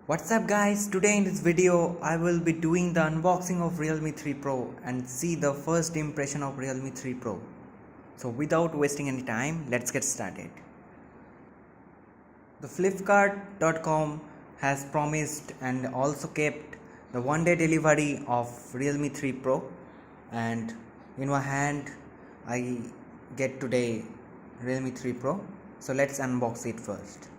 What's up guys, today in this video I will be doing the unboxing of Realme 3 Pro and see the first impression of Realme 3 Pro. So without wasting any time, let's get started. The Flipkart.com has promised and also kept the one-day delivery of Realme 3 Pro, and in my hand I get today Realme 3 Pro. So let's unbox it first.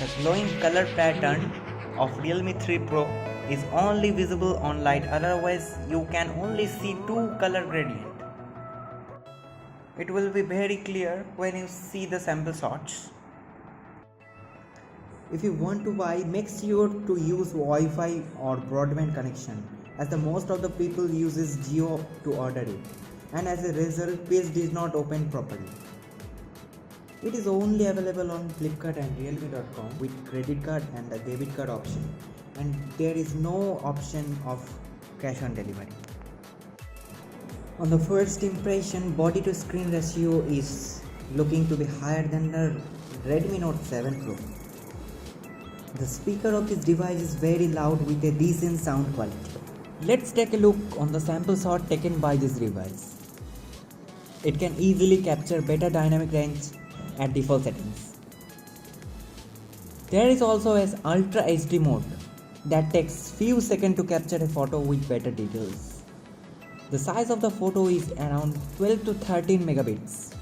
The glowing color pattern of Realme 3 Pro is only visible on light, otherwise you can only see two color gradient. It will be very clear when you see the sample shots. If you want to buy, make sure to use Wi-Fi or broadband connection, as the most of the people uses Jio to order it, and as a result page did not open properly. It is only available on Flipkart and realme.com with credit card and the debit card option, and there is no option of cash on delivery. On the first impression, body to screen ratio is looking to be higher than the Redmi Note 7 Pro. The speaker of this device is very loud with a decent sound quality. Let's take a look on the sample shot taken by this device. It can easily capture better dynamic range at default settings. There is also an Ultra HD mode that takes few seconds to capture a photo with better details. The size of the photo is around 12 to 13 megabits.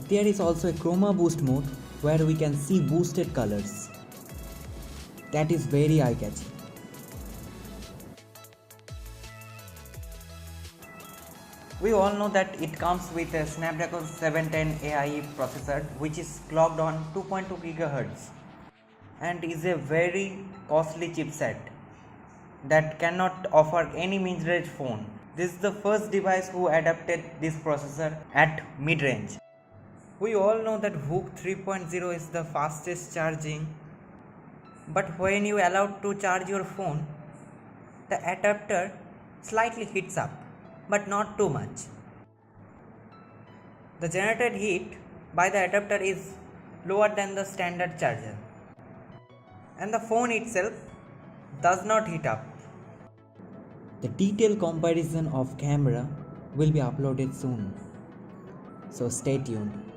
There is also a CHROMA boost mode where we can see boosted colors. That is very eye-catching. We all know that it comes with a Snapdragon 710 AI processor, which is clocked on 2.2 GHz and is a very costly chipset that cannot offer any mid-range phone. This is the first device who adapted this processor at mid-range. We all know that Hook 3.0 is the fastest charging, but when you allow to charge your phone, the adapter slightly heats up, but not too much. The generated heat by the adapter is lower than the standard charger, and the phone itself does not heat up. The detailed comparison of camera will be uploaded soon, so stay tuned.